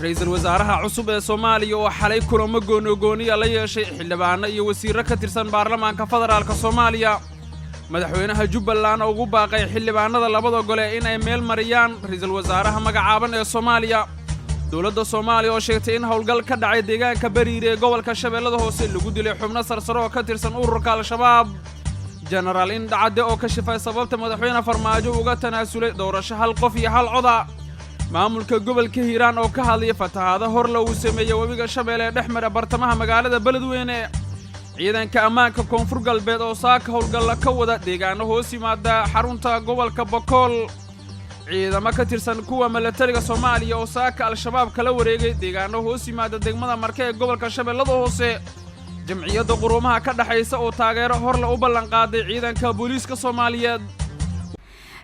ra'iisul wasaaraha cusub ee Soomaaliya oo xalay kulamo gooni la yeeshay xildhibaano iyo wasiirro ka tirsan baarlamaanka federaalka Soomaaliya madaxweynaha Jubbaland oo ugu baaqay xildhibaanada labada gole in ay meel mariyaan ra'iisul wasaaraha magacaaban ee Soomaaliya dawladda Soomaaliya oo sheegtay in howlgal ka dhacay deegaanka Bariire ee gobolka Shabeellada Hoose lagu dilay xubno sarsare oo ka tirsan ururka Al-Shabaab General Indacade oo ka shifay sababta madaxweynaha Farmaajo uga tanaasulay doorasho hal qof iyo hal coda maamulka gobolka Hiiraan oo ka hadlay fatahaada hor lagu sameeyay wabiga Shabeelle dhexmara bartamaha magaalada Beledweyne ciidanka ammaanka koonfur galbeed oo saaka howlgal ka wada deegaano hoos yimaada xarunta gobolka Bokool ciidamo ka tirsan kuwa militariga Soomaaliya oo saaka Al-Shabaab kala wareegay deegaano hoos yimaada degmada Markay ee gobolka Shabeellada Hoose jamciyadda quruumaha ka dhaxaysa oo taageero hor la u ballan qaaday ciidanka booliiska Soomaaliyeed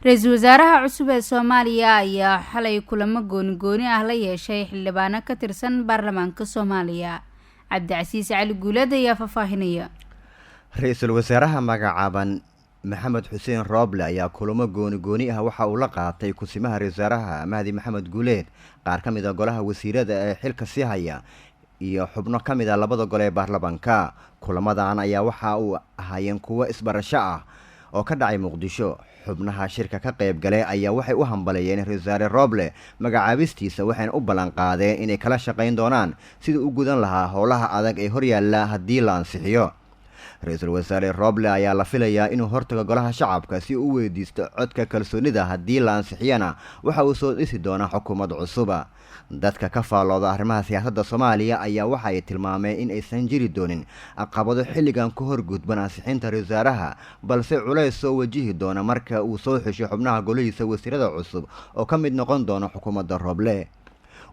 ra'iisul wasaaraha cusub ee Soomaaliya ayaa xalay kulamo gooni la yeeshay xildhibaano ka tirsan baarlamaanka Soomaaliya Cabdicasiis Cali Guulad ayaa faafahinaya ra'iisul wasaaraha magacaaban Maxamed Xuseen Roble ayaa kulamo gooni waxa uu la qaatay kusimaha ra'iisul wasaaraha Mahdi Maxamed Guuleed qaar ka mid ah golaha wasiirada ee xilka sii haya iyo xubno ka mid ah labada gole ee baarlamaanka kulamadan ayaa waxa uu ahaayeen kuwo isbarasho ah oo ka dhacay Muqdisho xubnaha shirka ka qayb galay ayaa waxay u hambaleyeen ra'iisul wasaare Roble magacaabistiisa waxayna u ballan qaadeen inay kala shaqeyn doonaan sidii uu gudan lahaa howlaha adag ee hor yaalla haddii la ansixiyo ra'iisul wasaare Roble ayaa la filayaa inuu hortago golaha shacabka si uu u weydiisto codka kalsoonida haddii la ansixiyana waxa uu soo dhisi doonaa xukuumad cusub dadka ka faalooda arrimaha siyaasadda Soomaaliya ayaa waxa ay tilmaameen in aysan jiri doonin caqabado xilligan ku horgudban ansixinta ra'iisul wasaaraha balse culays soo wajihi doona marka uu soo xisho xubnaha golihiisa wasiirada cusub oo ka mid noqon doona xukuumadda Roble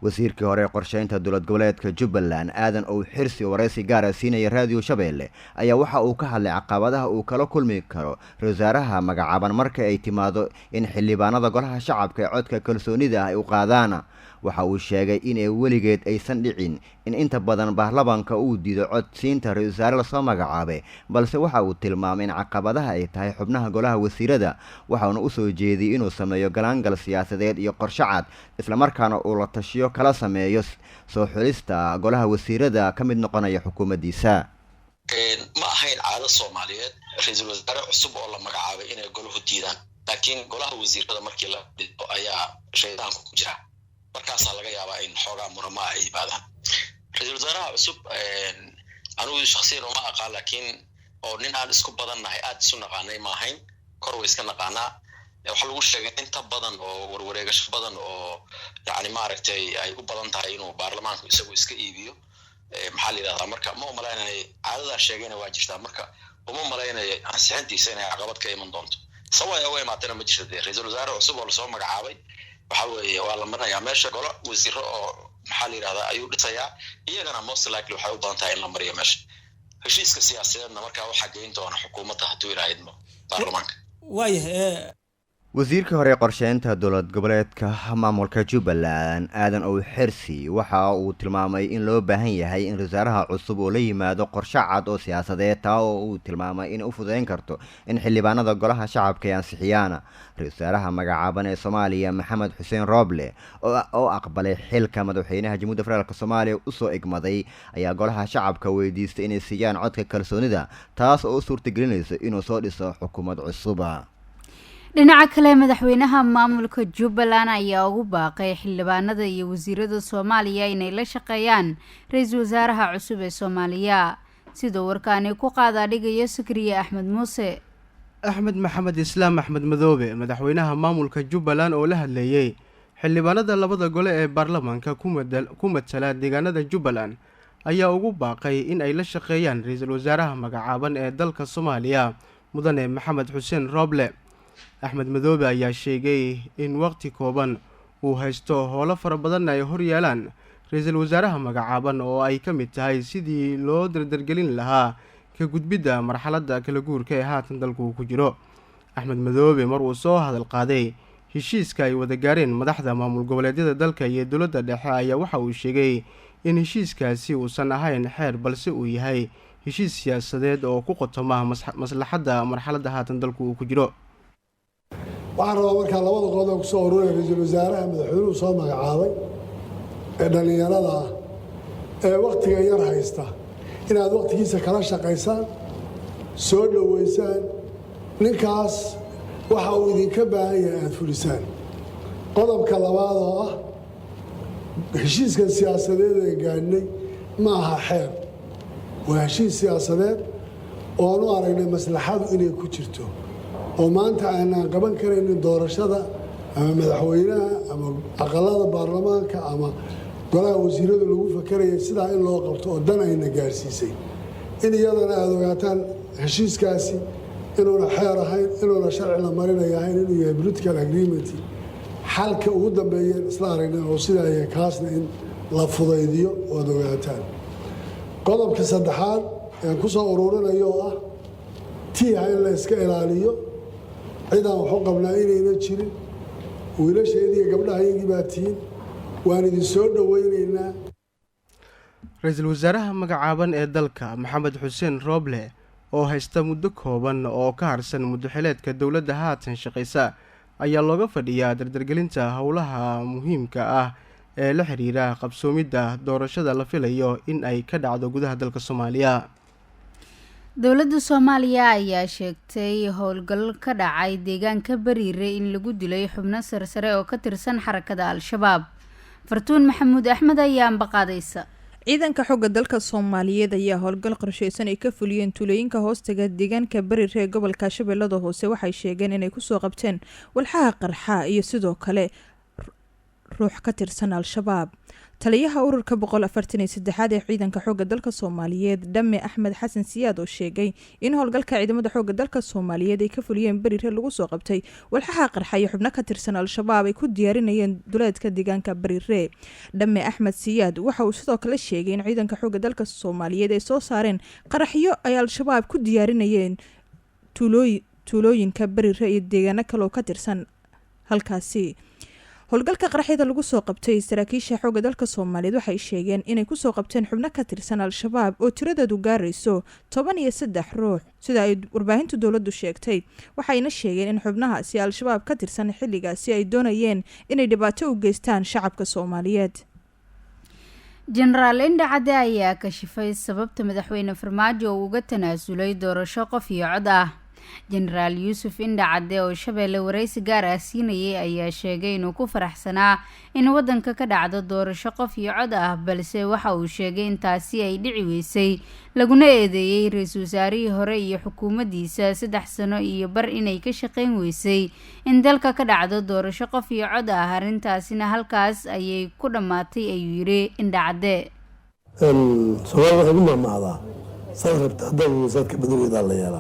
wasiirkii hore qorsheynta dowlad goboleedka Jubbaland aadan oo xirsi wareysi gaar ah siinaya raadiyo Shabeelle ayaa waxa uu ka hadlay caqabadaha uu kala kulmi karo ra'iisul wasaaraha magacaaban marka ay timaado in xildhibaanada golaha shacabka ee codka kalsoonida ay u qaadaan waxa uu sheegay in ay weligeed aysan dhicin in inta badan baarlamaanka uu diido codsiinta ra'iisul wasaare la soo magacaabay balse waxa uu tilmaamay in caqabadaha ay tahay xubnaha golaha wasiirada waxaana u soo jeediyay inuu sameeyo galaangal siyaasadeed iyo qorshe cad isla markaana uu la tashiyo kala sameeyo soo xulista golaha wasiirada ka mid noqonaya xukuumaddiisa ma ahayn caado Soomaaliyeed ra'iisul wasaare cusub oo la magacaabay inay goluhu diidaan laakiin golaha wasiirada markii la dhigo ayaa shaydaanku ku jira markaas laga yaabaa in xoogaa murama ay yimaadaan ra'iisul wasaaraha cusub anigu shakhsiyan uma aqaan laakiin oo nin aan isku badannahay aad isu naqaanay ma ahayn kor way iska naqaanaa waxa lagu sheegay inta badan oo warwareegasho badan oo yani maaragtay ay u badan tahay inuu baarlamaanku isagu iska iibiyo maxaa la yiraahdaa marka ma umaleynay caadada sheegayna waa jirtaa marka uma maleynay ansixintiisa inay caqabad ka iman doonto sababta ay imaatana ma jirto ra'iisul wasaare cusub oo la soo magacaabay waxa weeye waa la marnayaa meesha golo wasiiro oo maxaa la yiraahdaa ayuu dhisayaa iyagana most likely waxay u badan tahay in la mariyo meesha heshiiska siyaasadeedna markaa waxaa geyn doona xukuumadda hadduu ilaahaymo baarlamaanka wasiirka hore qorsheynta dowlad goboleedka maamulka Jubbaland aadan oo xirsi waxa uu tilmaamay in loo baahan yahay in wasaaraha cusub oo la yimaado qorshe cad oo siyaasadeed oo uu tilmaamay in uu fududeyn karto in xildhibaanada golaha shacabka ay ansixiyaan ra'iisul wasaaraha magacaaban ee Soomaaliya Maxamed Xuseen Roble oo aqbalay xilka madaxweynaha Jamhuuriyadda Federaalka Soomaaliya u soo igmaday ayaa golaha shacabka weydiistay inay siiyaan codka kalsoonida taas oo suurtagelinaysa inuu soo dhiso xukuumad cusub dhinaca kale madaxweynaha maamulka Jubbaland ayaa ugu baaqay xildhibaanada iyo wasiirada Soomaaliya inay la shaqeeyaan ra'iisul wasaaraha cusub ee Soomaaliya sidoo warkaani ku qaada dhigayo Sakriye Axmed Muuse Axmed Maxamed Islaam Axmed Madoobe madaxweynaha maamulka Jubbaland oo la hadlayay xildhibaanada labada gole ee baarlamaanka ku matala deegaanada Jubbaland ayaa ugu baaqay in ay la shaqeeyaan ra'iisul wasaaraha magacaaban ee dalka Soomaaliya mudane Maxamed Xuseen Roble Axmed Madoobe ayaa sheegay in waqti kooban uu haysto howlo fara badan ay hor yaalaan ra'iisul wasaaraha magacaaban oo ay ka mid tahay sidii loo dardargelin lahaa ka gudbidda marxaladda kala guurka ee haatan dalku ku jiro Axmed Madoobe mar uu soo hadal qaaday heshiiska ay wada gaareen madaxda maamul goboleedyada dalka iyo dowladda dhexe ayaa waxa uu sheegay in heshiiskaasi uusan ahayn xeer balse uu yahay heshiis siyaasadeed oo ku qotoma maslaxadda marxaladda haatan dalku uu ku jiro waxaan rabaa markaa labada qodob ku soo ururaya ra'iisul wasaaraha madaxweynuhu soo magacaabay ee dhallinyarada ah ee wakhtiga yar haysta inaad wakhtigiisa kala shaqaysaan soo dhoweysaan ninkaas waxa uu idinka baahan yahay aada fulisaan qodobka labaad oo ah heshiiskan siyaasadeed ee gaadhnay ma aha xeer waa heshiis siyaasadeed ooan u aragnay maslaxadu inay ku jirto oo maanta aanaan qaban karaynin doorashada ama madaxweynaha ama aqalada baarlamaanka ama golaha wasiirada lagu fakaraya sidaa in loo qabto oo dan ayna gaadhsiisay in iyadana aada ogaataan heshiiskaasi inuuna xeer ahayn inuuna sharci la marinay ahayn inuu yahay political agreement xalka ugu dambeeyeen isla aragnay oo sidaa yahay kaasna in la fudaydiyo oad ogaataan qodobka saddexaad aan ku soo ururinayo oo ah tiiha in la iska ilaaliyo cidaan waxu qabnaa inayna jirin wiilasheediiyo gabdhaha iyagii baa tihiin waan idin soo dhoweynaynaa ra-iisul wasaaraha magacaaban ee dalka maxamed xuseen rooble oo haysta muddo kooban oo ka harsan muddoxileedka dowladda haatan shaqaysa ayaa looga fadhiyaa dardargelinta howlaha muhiimka ah ee la xiriira qabsoomidda doorashada la filayo in ay ka dhacdo gudaha dalka soomaaliya. dowladda soomaaliya ayaa sheegtay howlgal ka dhacay deegaanka bariire in lagu dilay xubno sarsare oo ka tirsan xarakada al-shabaab. fartuun maxamuud axmed ayaa ambaqaadaysa. ciidanka xooga dalka soomaaliyeed ayaa howlgal qorsheysan ay ka fuliyeen tuulooyinka hoostaga deegaanka bariire ee gobolka shabeellada hoose waxay sheegeen inay kusoo qabteen walxaha qarxa iyo sidoo kale ruux ka tirsan al-shabaab. taliyaha ururka 143aad ee ciidanka xooga dalka soomaaliyeed dhamme axmed xasan siyaad oo sheegay in howlgalka ciidamada xooga dalka soomaaliyeed ay ka fuliyeen bariire lagu soo qabtay walxaha qarxa iyo xubno ka tirsan al-shabaab ay ku diyaarinayeen duleedka deegaanka bariire. dhamme axmed siyaad waxa uu sidoo kale sheegay in ciidanka xooga dalka soomaaliyeed ay soo saareen qaraxyo ay al-shabaab ku diyaarinayeen tuulooyinka bariire iyo deegaano kale oo ka tirsan halkaasi. howlgalka qaraxyada lagu soo qabtay saraakiisha xooga dalka soomaaliyeed waxay sheegeen inay kusoo qabteen xubno ka tirsan al-shabaab oo tiradeedu gaarayso 13 ruux sida ay warbaahinta dowladdu sheegtay. waxayna sheegeen in xubnahaasi al-shabaab ka tirsan xilligaasi ay doonayeen inay dhibaato u geystaan shacabka soomaaliyeed. jenaraal indha cadde ayaa kashifay sababta madaxweyne farmaajo uu uga tanaasulay doorasho qof iyo cod ah. jenaraal yuusuf indha cadde oo shabeelle waraysi gaar ah siinayay ayaa sheegay inuu ku faraxsanaa in waddanka ka dhacdo doorasho qof iyo cod ah balse waxa uu sheegay intaasi ay dhici weysay laguna eedeeyey ra-iisul wasaarihii hore iyo xukuumaddiisa 3 sano iyo bar inay ka shaqayn weysay in dalka ka dhacdo doorasho qof iyo cod ah arrintaasina halkaas ayay ku dhammaatay ayuu yidhi indha cadde.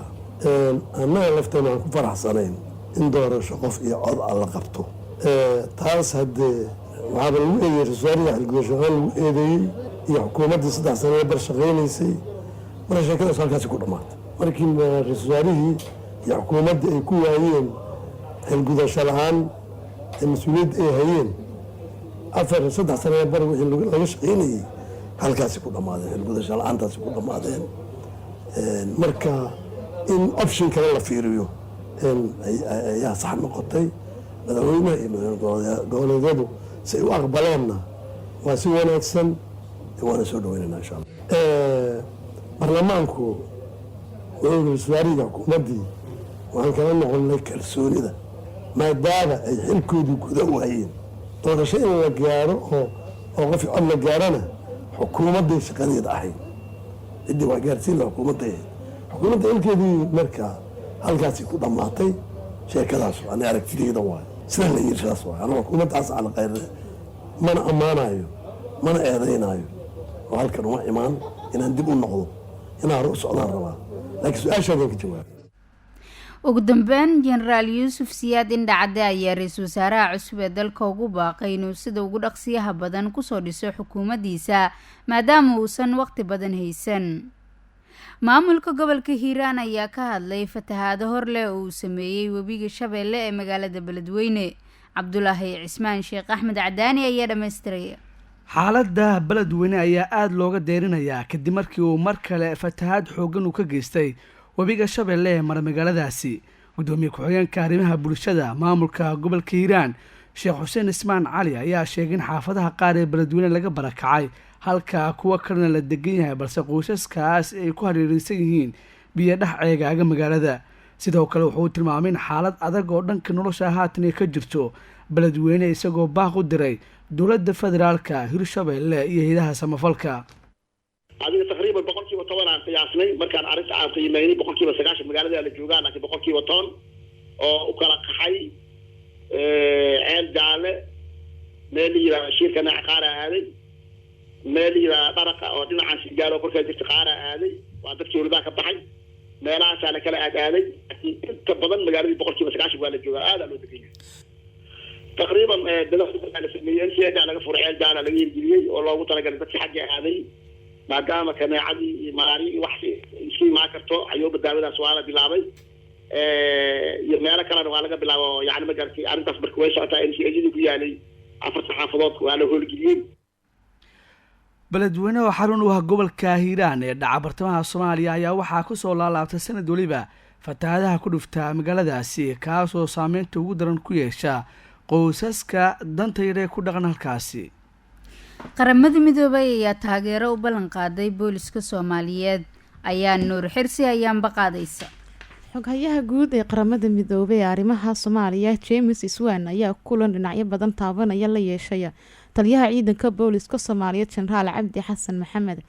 annaga lafteen aan ku faraxsanayn in doorasho qof iyo cod a la qabto taas haddee waxaaba lagu eedeeyey ra-iisul xilgudasho-aan lagu eedeeyey iyo xukuumaddii 3 sano bar shaqaynaysay marka sheekadaas halkaasi ku dhammaatay markii ra-iisul wasaarihii iyo xukuumaddii ay ku waayeen xilgudasho la-aan ee mas-uuliyadda ay hayeen 3 sano bar wixii laga shaqaynayey halkaasi ku dhammaadeen xilgudasho la-aantaasi ku dhammaadeen. marka in option kale la fiiriyo ayaa sax noqotay. madaxweynaha iyo madaxweyne goboleedyadu si ay u aqbaleenna waa si wanaagsan waana soo dhaweynayna insha allah. baarlamaanku wuxuu ra-iisul wasaarihii xukuumaddii waxaan kala noqonnay kalsoonida maadaama ay xilkoodii guda waayeen doorasho in la gaaro oo qof cod la gaarana xukuumadday shaqadeeda ahayd ciddii waa gaarsiin la xukuumadday xukuumadda ilkeedii markaa halkaasi ku dhammaatay sheekadaas ani aragtideyda waay sidaa la yiri sidaas waay aniga xukuumaddaas aan qayre mana ammaanayo mana eedaynayo oo halkan uma imaan inaan dib u noqdo inaan hore u socdaan rabaa laakiin su-aashaadan ka jawaabay. ugu dambeyn jenaraal yuusuf siyaad indha cadde ayaa ra-iisul wasaaraha cusub ee dalka ugu baaqay inuu sida ugu dhaqsiyaha badan kusoo dhiso xukuumaddiisa maadaama uusan waqti badan haysan. maamulka gobolka hiiraan ayaa ka hadlay fatahaado hor leh oo uu sameeyey webiga shabeelle ee magaalada beledweyne. cabdulaahi cismaan sheekh axmed cadaani ayaa dhammaystiraya. xaaladda beledweyne ayaa aada looga deerinayaa kadib markii uu mar kale fatahaad xooggan uu ka geystay webiga shabeelle ee mara magaaladaasi. gudoomiye ku-xigeenka arrimaha bulshada maamulka gobolka hiiraan sheekh xuseen ismaan cali ayaa sheegay in xaafadaha qaar ee beledweyne laga barakacay halka kuwa kalena la degan yahay balse qoysaskaas ay ku hareereysan yihiin biyo dhex ceegaaga magaalada. sidoo kale wuxuu tilmaamay in xaalad adag oo dhanka nolosha haatan ay ka jirto beledweyne isagoo baaq u diray dowladda federaalka hirshabeelle iyo hay'adaha samafalka. adiga taqriiban 10% aan qiyaasnay markaan arrinta aan qiimeynay 9% magaalada la joogaa laakiin 10% oo u kala qaxay ceel jaale meel yira shirkana qaara aaday meel yira dharaqa oo dhinaca sigaaro korka jirta qaara aaday waa dadkii wada ka baxay meelahaas la kala aaday inta badan magaalada 9% waa la joogaa aad loo degan yahay taqriiban dadka la sameeyay si ay laga furay ceel jaale laga yirgiliyay oo loogu talagalay dadka xagga aaday maadaama kaneecadii maari wax si ma karto ayuu badbaadadaas waa la bilaabay iyo meelo kale waa laga bilaabo yaani ma gartay arintaas markii way socotaa in si ku yaalay afarta xaafadood waa la howlgeliyay. beledweyne oo xarun u ah gobolka hiiraan ee dhaca bartamaha Soomaaliya ayaa waxaa ku soo laalaabtay sanad waliba fatahaadaha ku dhufta magaaladaasi kaasoo saameynta ugu daran ku yeesha qoysaska danta yar ee ku dhaqan halkaasi. qaramada midoobay ayaa taageero u ballan qaaday booliska Soomaaliyeed ayaa Nuur Xirsi ayaan baqaadaysa. xoghayaha guud ee qaramada midoobay ee arrimaha Soomaaliya James Iswan ayaa kulan dhinacyo badan taabanaya la yeeshay taliyaha ciidanka booliska Soomaaliyeed Generaal Cabdi Xasan Maxamed.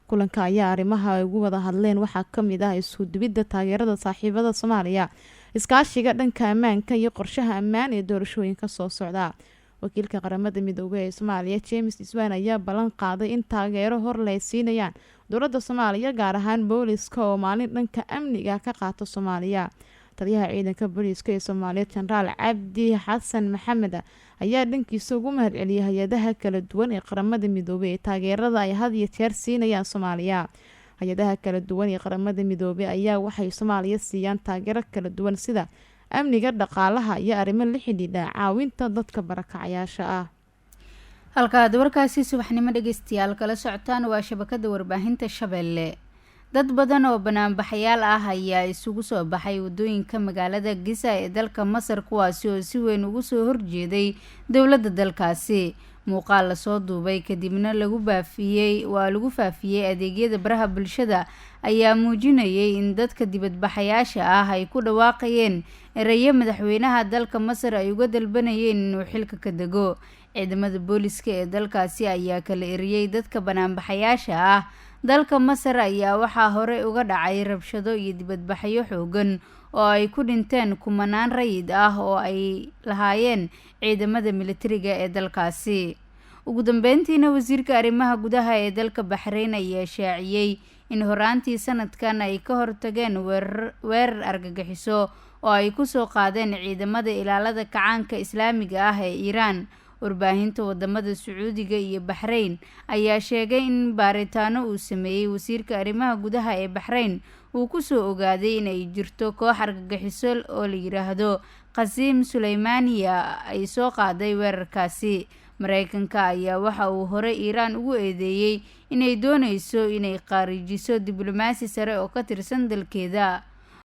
kulanka ayaa arrimaha ay ugu wada hadleen waxaa kamid ah isku dubidda taageerada saaxiibada Soomaaliya, iskaashiga dhanka ammaanka iyo qorshaha ammaan ee doorashooyinka soo socda. wakiilka qaramada midoobay ee Soomaaliya James Iswan ayaa ballan qaaday in taageero hor leh siinayaan dowladda Soomaaliya gaar ahaan booliska oo maalin dhanka amniga ka qaato Soomaaliya. taliyaha ciidanka booliska ee Soomaaliya Generaal Cabdi Xasan Maxamed ayaa dhankiisa ugu mahadceliyay hay'adaha kala duwan ee qaramada midoobay ee taageerada ay had iyo jeer siinayaan Soomaaliya. hay'adaha kala duwan ee qaramada midoobay ayaa waxay Soomaaliya siiyaan taageero kala duwan sida amniga, dhaqaalaha iyo arrimo la xidhiidha caawinta dadka barakacayaasha ah. halkaad warkaasi subaxnimo dhageystayaal kala socotaan waa shabakada warbaahinta Shabeelle. dad badan oo banaanbaxayaal ah ayaa isugu soo baxay wadooyinka magaalada Giza ee dalka Masar kuwaasi oo si weyn ugu soo horjeeday dowladda dalkaasi. muuqaal la soo duubay kadibna lagu faafiyay adeegyada baraha bulshada ayaa muujinayay in dadka dibadbaxayaasha ah ay ku dhawaaqayeen erayo madaxweynaha dalka Masar ay uga dalbanayeen inuu xilka ka dego. ciidamada booliska ee dalkaasi ayaa kala eriyay dadka banaanbaxayaasha ah. dalka Masar ayaa waxaa hore uga dhacay rabshado iyo dibadbaxyo xoogan oo ay ku dhinteen kumanaan rayid ah oo ay lahaayeen ciidamada militariga ee dalkaasi. ugu dambeyntiina wasiirka arrimaha gudaha ee dalka Bahrain ayaa shaaciyay in horaantii sanadkan ay ka hortageen weerar argagixiso oo ay ku soo qaadeen ciidamada ilaalada kacaanka Islaamiga ah ee Iiraan. warbaahinta wadamada Sacuudiga iyo Bahrain ayaa sheegay in baaritaano uu sameeyay wasiirka arrimaha gudaha ee Bahrain uu ku soo ogaaday in ay jirto koox argagixiso oo la yiraahdo Qasim Suleymaniya ay soo qaaday weerarkaasi. Mareykanka ayaa waxa uu hore Iiraan ugu eedeeyay inay doonayso inay qaarijiso diblomaasi sare oo ka tirsan dalkeeda.